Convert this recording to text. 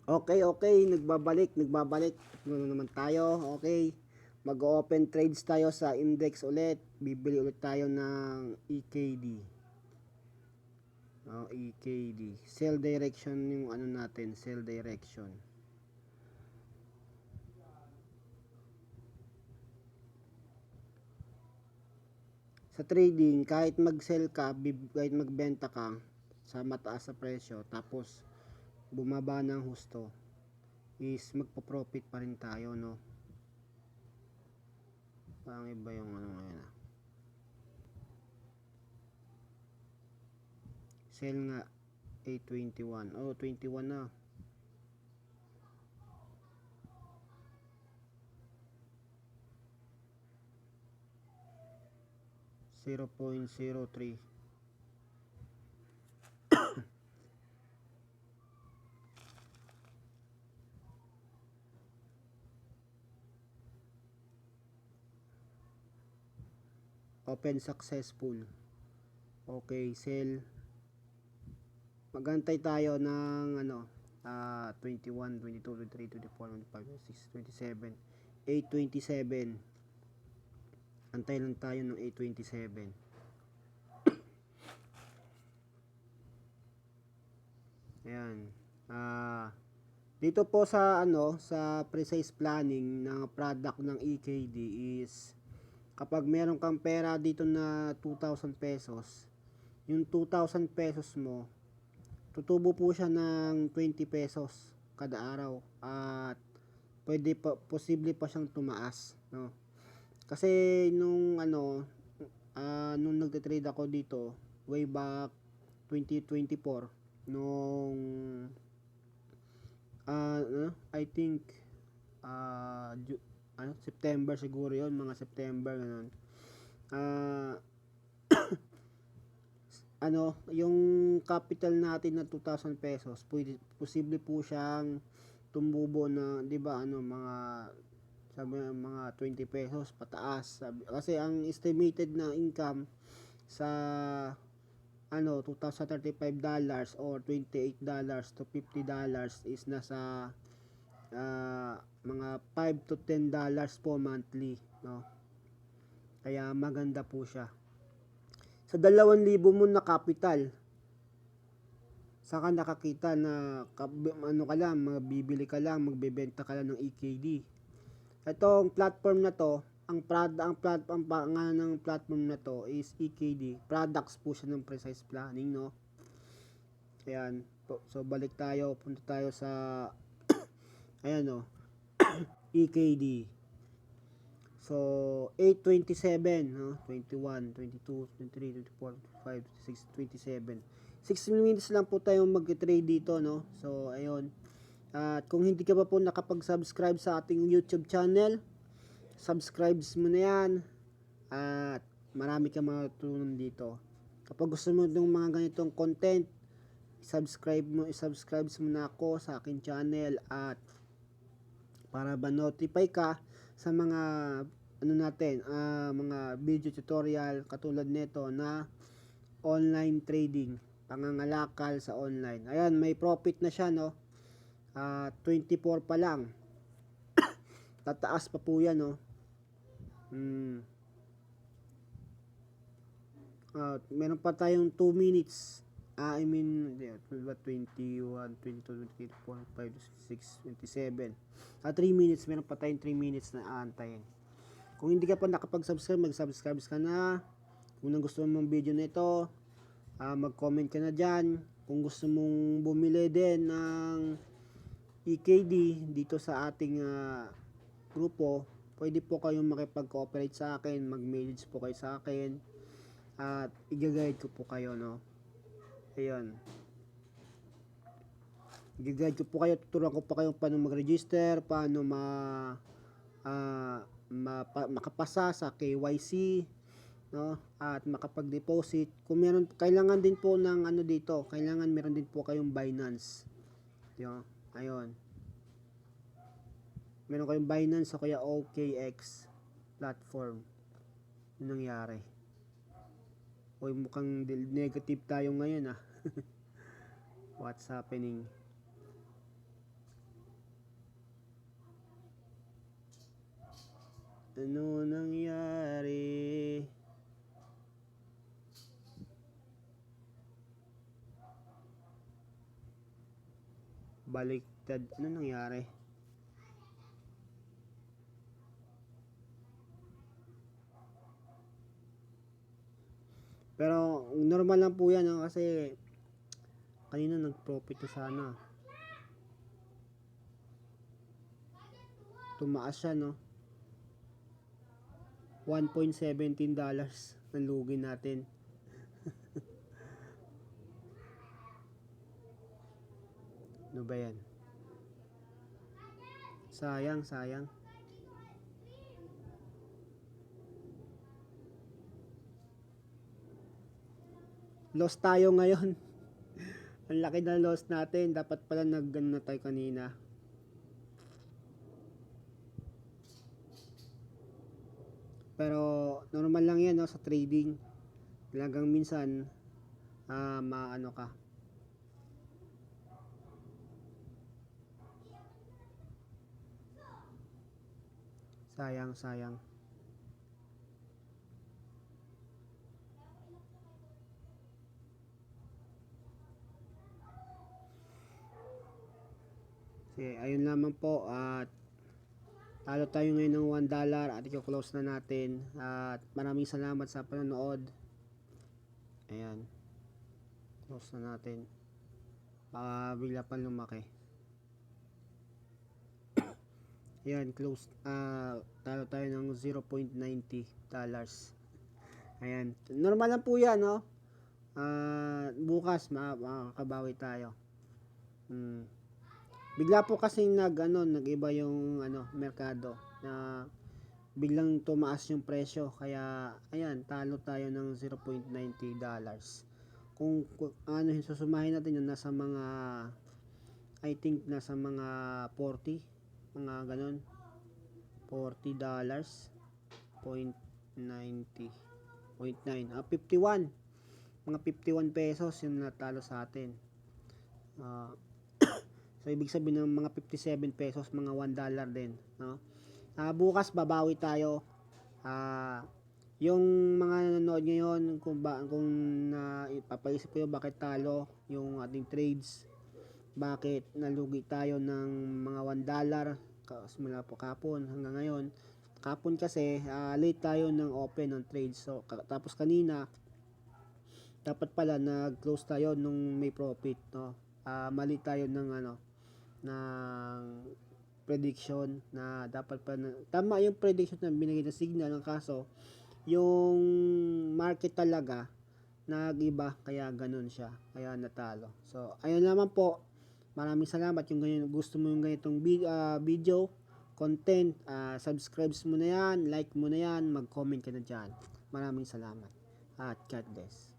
Okay, okay, nagbabalik. Ano naman tayo? Okay. Mag-open trades tayo sa index ulit. Bibili ulit tayo ng EKD. Oh, EKD. Sell direction yung ano natin, sell direction. Sa trading, kahit mag-sell ka, kahit magbenta ka sa mataas sa presyo, tapos bumaba ng husto, is magpo-profit pa rin tayo, no? Parang iba yung ano ngayon, ah. Sell nga, 821. Oh, 21 na. 0.03. Open successful. Okay, sell. Magantay tayo ng ano, 21, 22, 23, 24, 25, 26, 27. 827. Antay lang tayo ng 827. Ayan. Dito po sa ano, sa precise planning ng product ng EKD is kapag meron kang pera dito na 2,000 pesos, yung 2,000 pesos mo, tutubo po siya ng 20 pesos kada araw at pwede pa, posible pa siyang tumaas, no? Kasi nung ano, nung nagte-trade ako dito way back 2024 nung I think September siguro yon, mga September ganun. Ah, ano, yung capital natin na 2,000 pesos, pwede, posible po siyang tumubo na, 'di ba, ano, mga sabi mga 20 pesos pataas. Sabi, kasi ang estimated na income sa ano $2,035 or $28 to $50 is nasa mga $5 to $10 po monthly, no? Kaya maganda po siya. Sa 2,000 mo na capital, saka nakakita na ano ka lang, magbibili ka lang, magbebenta ka lang ng EKD. Itong platform na to, ang pangalan ng platform na to is EKD. Products po siya ng precise planning, no? Ayan. So balik tayo, punta tayo sa ayan, no, EKD. So 827, no? 21, 22, 23, 24, 25, 26, 27. 6 minutes lang po tayong mag-trade dito, no? So ayun. At kung hindi ka pa po nakapag-subscribe sa ating YouTube channel, subscribe mo na yan. At marami kang matutunan dito. Kapag gusto mo ng mga ganitong content, i-subscribe mo na ako sa aking channel at para ba notify ka sa mga ano natin, mga video tutorial katulad nito na online trading, pangangalakal sa online. Ayan, may profit na siya, no? 24 pa lang. Tataas pa po yan, no? Meron pa tayong 2 minutes. I mean, 21, 22, 23, 24, 25, 26, 27. 3 minutes, meron pa tayong 3 minutes na aantayin. Kung hindi ka pa nakapag-subscribe, mag-subscribe ka na. Kung gusto mong video na ito, mag-comment ka na dyan. Kung gusto mong bumili din ng EKD dito sa ating grupo, pwede po kayong makipag-cooperate sa akin, mag-message po kayo sa akin at i-guide ko po kayo, no? Ayun, i-guide ko po kayo, tuturuan ko pa kayo paano mag-register, paano makapasa sa KYC, no? At makapag-deposit. Kung meron, kailangan din po ng ano dito, kailangan meron din po kayong Binance. Yo, ayun. Meron kayong Binance o kaya OKX platform. Yung nangyari. Uy, mukhang negative tayo ngayon, ah. What's happening? Ano nangyari? Baliktad. Ano nangyari? Pero normal lang po yan, no? Kasi kanina nag-profit na sana. Tumaas siya, no? $1.17 ang lugi natin. Ano ba yan? Sayang, sayang. Loss tayo ngayon. Ang laki na loss natin. Dapat pala nag-ano na tayo kanina. Pero normal lang yan, no, sa trading. Talagang minsan maano ka. Sayang, sayang. Sige, ayun lamang po at talo tayo ngayon ng $1 at i-close na natin at maraming salamat sa panonood. Ayan, close na natin. Baka bigla pa lumaki. Ayan, close. Talo tayo ng $0.90. Ayan, normal lang po yan, no? Bukas makakabawi tayo. Bigla po kasi nag-iba yung merkado na biglang tumaas yung presyo kaya ayan talo tayo ng $0.90. Kung susumahin natin yung nasa mga I think nasa mga 40 mga ganon $40.90 0.9 51 mga 51 pesos yung natalo sa atin. So ibig sabihin ng mga 57 pesos, mga $1 din, no? Bukas babawi tayo. Yung mga nanonood ngayon kung ipapaisip kayo bakit talo yung ating trades, bakit nalugi tayo ng mga $1 simula po kapon hanggang ngayon. Kapon kasi late tayo ng open ng trades. So tapos kanina dapat pala nag-close tayo nung may profit, no? Mali tayo ng prediction na dapat pa tama yung prediction na binigay na signal ng kaso yung market talaga nag-iba kaya ganun siya kaya natalo. So ayun naman po, maraming salamat yung ganyan, gusto mo yung ganitong video content, subscribe mo na yan, like mo na yan, mag-comment ka na dyan. Maraming salamat at God bless.